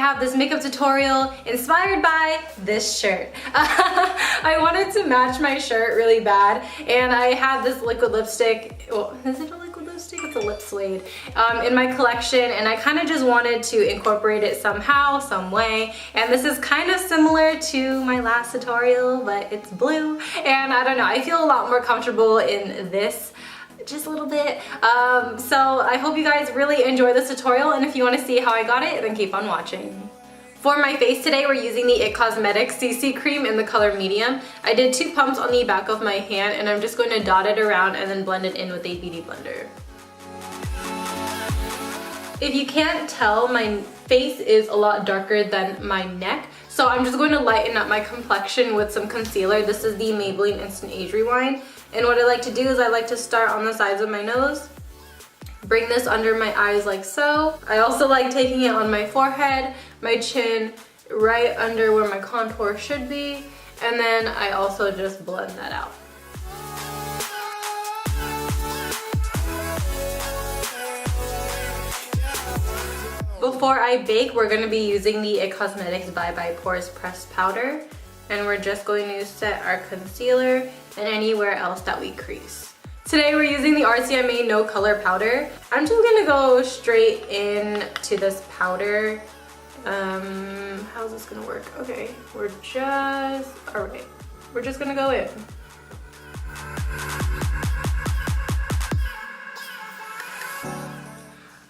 have this makeup tutorial inspired by this shirt. I wanted to match my shirt really bad, and I have this liquid lipstick. Well, is it a liquid lipstick? It's a Lip Suede in my collection, and I kind of just wanted to incorporate it somehow, some way. And this is kind of similar to my last tutorial, but it's blue, and I don't know, I feel a lot more comfortable in this. Just a little bit. So I hope you guys really enjoy this tutorial, and if you want to see how I got it, then keep on watching. For my face today, we're using the IT Cosmetics CC Cream in the color medium. I did 2 pumps on the back of my hand, and I'm just going to dot it around and then blend it in with a beauty blender. If you can't tell, my face is a lot darker than my neck, so I'm just going to lighten up my complexion with some concealer. This is the Maybelline Instant Age Rewind. And what I like to do is I like to start on the sides of my nose, bring this under my eyes like so. I also like taking it on my forehead, my chin, right under where my contour should be, and then I also just blend that out. Before I bake, we're going to be using the IT Cosmetics Bye Bye Pores Pressed Powder, and we're just going to set our concealer and anywhere else that we crease. Today we're using the RCMA No Color Powder. I'm just gonna go straight in to this powder. How's this gonna work? Okay, we're just gonna go in.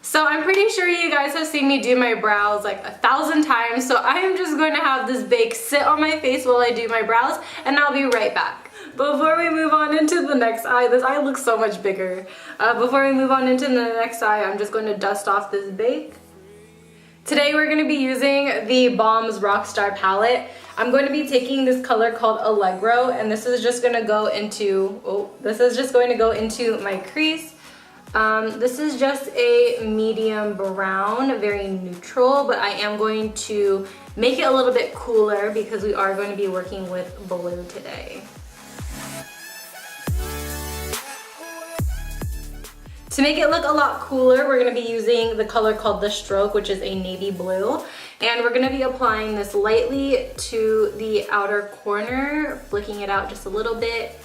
So I'm pretty sure you guys have seen me do my brows like 1,000 times, so I am just going to have this bake sit on my face while I do my brows, and I'll be right back. Before we move on into the next eye, this eye looks so much bigger. Before we move on into the next eye, I'm just going to dust off this bake. Today we're going to be using the Balm's Rockstar palette. I'm going to be taking this color called Allegro, and this is just going to go into, my crease. This is just a medium brown, very neutral, but I am going to make it a little bit cooler because we are going to be working with blue today. To make it look a lot cooler, we're going to be using the color called The Stroke, which is a navy blue. And we're going to be applying this lightly to the outer corner, flicking it out just a little bit.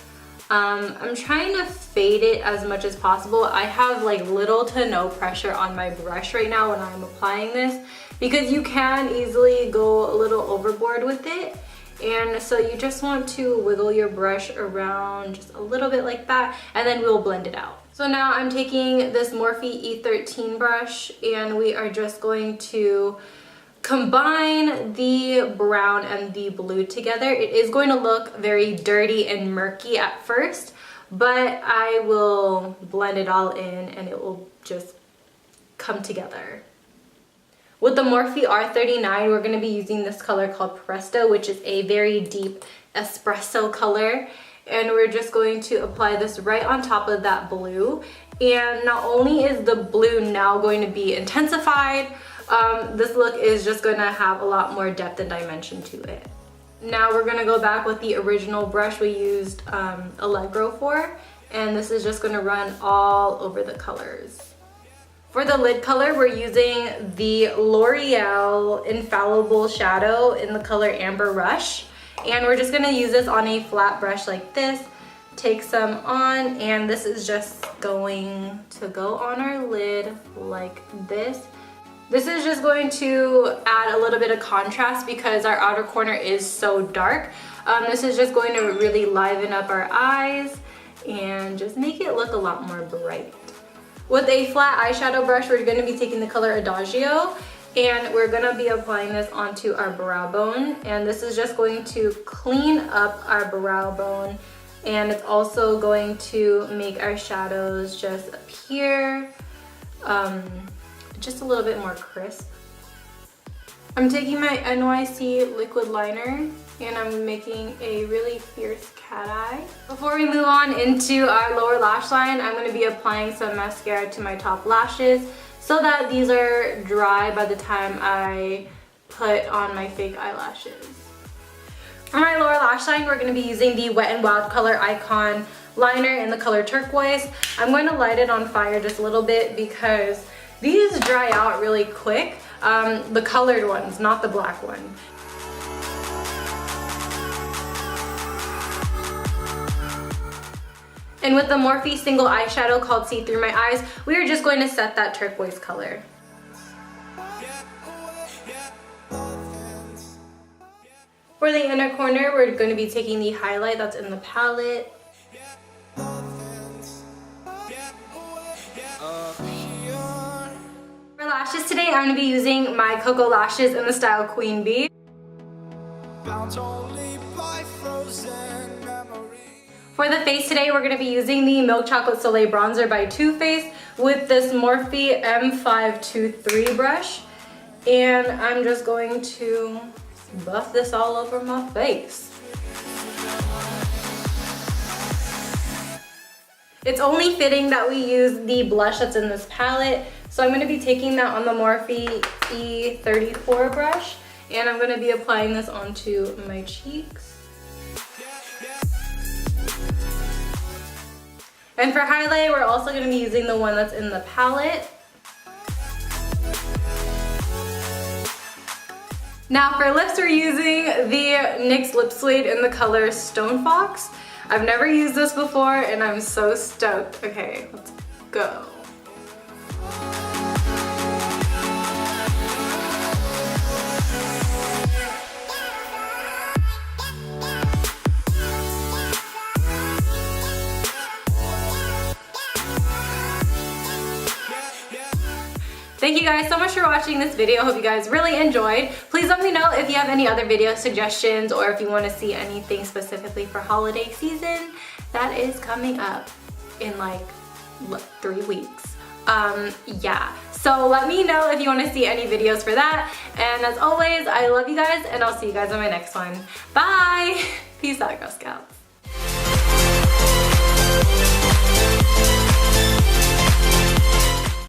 I'm trying to fade it as much as possible. I have like little to no pressure on my brush right now when I'm applying this, because you can easily go a little overboard with it. And so you just want to wiggle your brush around just a little bit like that, and then we'll blend it out. So now I'm taking this Morphe E13 brush, and we are just going to combine the brown and the blue together. It is going to look very dirty and murky at first, but I will blend it all in and it will just come together. With the Morphe R39, we're going to be using this color called Presto, which is a very deep espresso color. And we're just going to apply this right on top of that blue. And not only is the blue now going to be intensified, this look is just going to have a lot more depth and dimension to it. Now we're going to go back with the original brush we used Allegro for, and this is just going to run all over the colors. For the lid color, we're using the L'Oreal Infallible shadow in the color Amber Rush, and we're just going to use this on a flat brush like this. Take some on, and this is just going to go on our lid like this. This is just going to add a little bit of contrast because our outer corner is so dark. This is just going to really liven up our eyes and just make it look a lot more bright. With a flat eyeshadow brush, we're going to be taking the color Adagio, and we're going to be applying this onto our brow bone. And this is just going to clean up our brow bone, and it's also going to make our shadows just appear just a little bit more crisp. I'm taking my NYC Liquid Liner, and I'm making a really fierce cat eye. Before we move on into our lower lash line, I'm going to be applying some mascara to my top lashes so that these are dry by the time I put on my fake eyelashes. For my lower lash line, we're going to be using the Wet n Wild Color Icon liner in the color Turquoise. I'm going to light it on fire just a little bit because these dry out really quick, the colored ones, not the black one. And with the Morphe single eyeshadow called See Through My Eyes, we are just going to set that turquoise color. For the inner corner, we're going to be taking the highlight that's in the palette. For lashes today, I'm going to be using my Cocoa lashes in the style Queen Bee. For the face today, we're going to be using the Milk Chocolate Soleil Bronzer by Too Faced with this Morphe M523 brush. And I'm just going to buff this all over my face. It's only fitting that we use the blush that's in this palette. So I'm going to be taking that on the Morphe E34 brush. And I'm going to be applying this onto my cheeks. And for highlight, we're also going to be using the one that's in the palette. Now for lips, we're using the NYX Lip Suede in the color Stone Fox. I've never used this before and I'm so stoked. Okay, let's go. Thank you guys so much for watching this video. Hope you guys really enjoyed. Please let me know if you have any other video suggestions or if you want to see anything specifically for holiday season. That is coming up in like 3 weeks. Yeah. So let me know if you want to see any videos for that. And as always, I love you guys and I'll see you guys in my next one. Bye! Peace out, Girl Scouts.